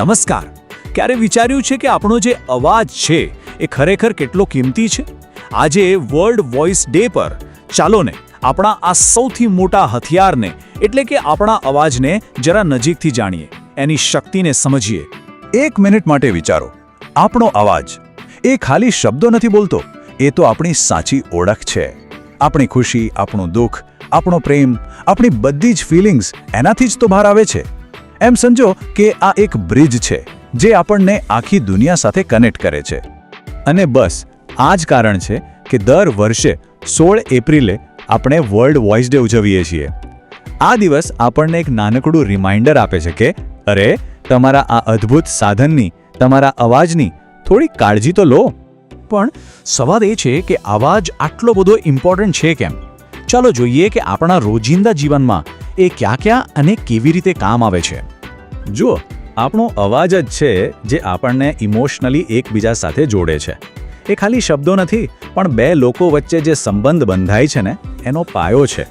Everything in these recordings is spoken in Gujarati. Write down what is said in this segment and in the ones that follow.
નમસ્કાર. ક્યારે વિચાર્યું છે કે આપણો જે અવાજ છે એ ખરેખર કેટલો કિંમતી છે? આજે વર્લ્ડ વોઇસ ડે પર ચાલો ને આપણા આ સૌથી મોટા હથિયારને એટલે કે આપણા અવાજને જરા નજીકથી જાણીએ, એની શક્તિને સમજીએ. 1 મિનિટ માટે વિચારો. આપણો અવાજ એ ખાલી શબ્દો નથી બોલતો, એ તો આપણી સાચી ઓળખ છે. આપણી ખુશી, આપણું દુઃખ, આપણો પ્રેમ, આપણી બધી જ ફિલિંગ્સ એનાથી જ તો બહાર આવે છે. એમ સમજો કે આ એક બ્રિજ છે જે આપણને આખી દુનિયા સાથે કનેક્ટ કરે છે. અને બસ આ જ કારણ છે કે દર વર્ષે 16 એપ્રિલે આપણે વર્લ્ડ વોઇસ ડે ઉજવીએ છીએ. આ દિવસ આપણને એક નાનકડું રિમાઇન્ડર આપે છે કે અરે, તમારા આ અદ્ભુત સાધનની, તમારા અવાજની થોડી કાળજી તો લો. પણ સવાલ એ છે કે અવાજ આટલો બધો ઇમ્પોર્ટન્ટ છે કેમ? ચાલો જોઈએ કે આપણા રોજિંદા જીવનમાં એ ક્યાં અને કેવી રીતે કામ આવે છે. જુઓ, આપણો અવાજ જ છે જે આપણને ઇમોશનલી એકબીજા સાથે જોડે છે. એ ખાલી શબ્દો નથી, પણ બે લોકો વચ્ચે જે સંબંધ બંધાય છે ને, એનો પાયો છે.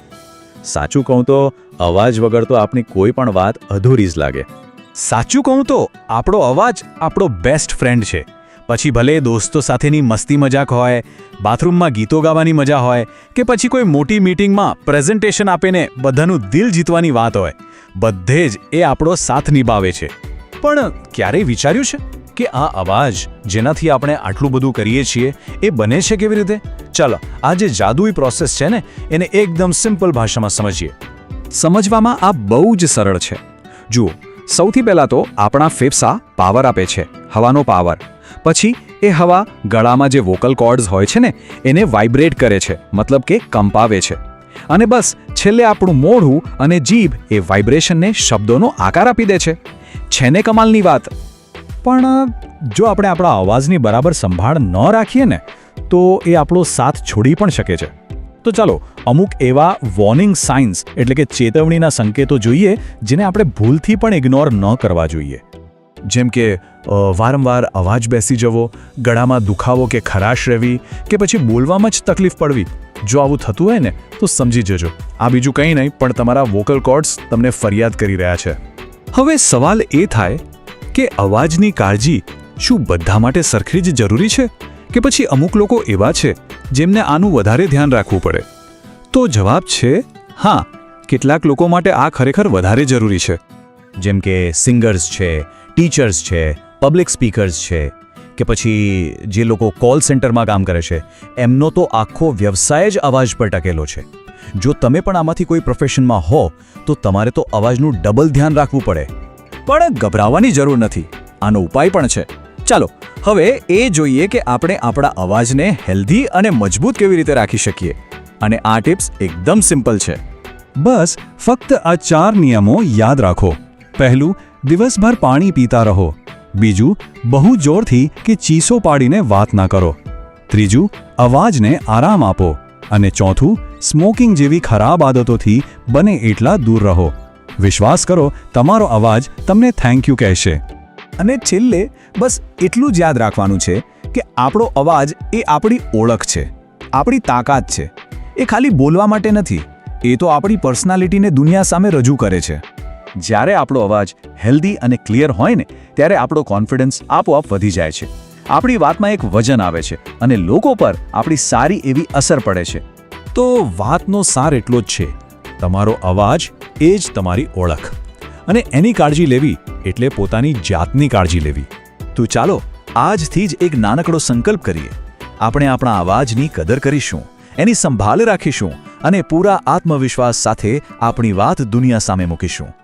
સાચું કહું તો અવાજ વગર તો આપણી કોઈ પણ વાત અધૂરી જ લાગે. સાચું કહું તો આપણો અવાજ આપણો બેસ્ટ ફ્રેન્ડ છે. પછી ભલે દોસ્તો સાથેની મસ્તી મજાક હોય, બાથરૂમમાં ગીતો ગાવાની મજા હોય, કે પછી કોઈ મોટી મીટિંગમાં પ્રેઝન્ટેશન આપીને બધાનું દિલ જીતવાની વાત હોય, બધે જ એ આપણો સાથ નિભાવે છે. પણ ક્યારેય વિચાર્યું છે કે આ અવાજ જેનાથી આપણે આટલું બધું કરીએ છીએ એ બને છે કેવી રીતે? ચાલો આ જે જાદુઈ પ્રોસેસ છે ને, એને એકદમ સિમ્પલ ભાષામાં સમજીએ. સમજવામાં આ બહુ જ સરળ છે. જુઓ, સૌથી પહેલાં તો આપણા ફેફસા પાવર આપે છે, હવાનો પાવર. પછી એ હવા ગળામાં જે વોકલ કોર્ડ્સ હોય છે ને, એને વાઇબ્રેટ કરે છે, મતલબ કે કંપાવે છે. અને બસ છેલ્લે આપણું મોઢું અને જીભ એ વાઇબ્રેશનને શબ્દોનો આકાર આપી દે છે. છે ને કમાલની વાત? પણ જો આપણે આપણા અવાજની બરાબર સંભાળ ન રાખીએ ને, તો એ આપણો સાથ છોડી પણ શકે છે. તો ચાલો અમુક એવા વોર્નિંગ સાઇન્સ એટલે કે ચેતવણીના સંકેતો જોઈએ જેને આપણે ભૂલથી પણ ઇગ્નોર ન કરવા જોઈએ. જેમ કે વારંવાર અવાજ બેસી જવો, ગળામાં દુખાવો કે ખરાશ રહેવી, કે પછી બોલવામાં જ તકલીફ પડવી. જો આવું થતું હોય ને તો સમજી જજો, આ બીજું કંઈ નહીં પણ તમારા વોકલ કોર્ડ્સ તમને ફરિયાદ કરી રહ્યા છે. હવે સવાલ એ થાય કે અવાજની કાળજી શું બધા માટે સરખી જ જરૂરી છે, કે પછી અમુક લોકો એવા છે જેમને આનું વધારે ધ્યાન રાખવું પડે? તો જવાબ છે હા, કેટલાક લોકો માટે આ ખરેખર વધારે જરૂરી છે. જેમ કે સિંગર્સ છે, ટીચર્સ છે, પબ્લિક સ્પીકર્સ છે, કે પછી જે લોકો કોલ સેન્ટરમાં કામ કરે છે, એમનો તો આખો વ્યવસાય જ અવાજ પર ટકેલો છે. જો તમે પણ આમાંથી કોઈ પ્રોફેશનમાં હો તો તમારે તો અવાજનું ડબલ ધ્યાન રાખવું પડે. પણ ગભરાવાની જરૂર નથી, આનો ઉપાય પણ છે. ચાલો હવે એ જોઈએ કે આપણે આપણા અવાજને હેલ્ધી અને મજબૂત કેવી રીતે રાખી શકીએ. અને આ ટિપ્સ એકદમ સિમ્પલ છે. બસ ફક્ત આ 4 નિયમો યાદ રાખો. પહેલું, દિવસભર પાણી પીતા રહો. બીજું, બહુ જોરથી કે ચીસો પાડીને વાત ના કરો. ત્રીજું, અવાજને આરામ આપો. અને ચોથું, સ્મોકિંગ જેવી ખરાબ આદતોથી બને એટલા દૂર રહો. વિશ્વાસ કરો, તમારો અવાજ તમને થેન્ક યુ કહેશે. અને છેલ્લે બસ એટલું જ યાદ રાખવાનું છે કે આપણો અવાજ એ આપણી ઓળખ છે, આપણી તાકાત છે. એ ખાલી બોલવા માટે નથી, એ તો આપણી પર્સનાલિટીને દુનિયા સામે રજૂ કરે છે. જ્યારે આપણો અવાજ હેલ્ધી અને ક્લિયર હોય ને, ત્યારે આપણો કોન્ફિડન્સ આપોઆપ વધી જાય છે. આપણી વાતમાં એક વજન આવે છે અને લોકો પર આપણી સારી એવી અસર પડે છે. તો વાતનો સાર એટલો જ છે, તમારો અવાજ એ જ તમારી ઓળખ. અને એની કાળજી લેવી એટલે પોતાની જાતની કાળજી લેવી. તો ચાલો આજથી જ એક નાનકડો સંકલ્પ કરીએ. આપણે આપણા અવાજની કદર કરીશું, એની સંભાળ રાખીશું અને પૂરા આત્મવિશ્વાસ સાથે આપણી વાત દુનિયા સામે મૂકીશું.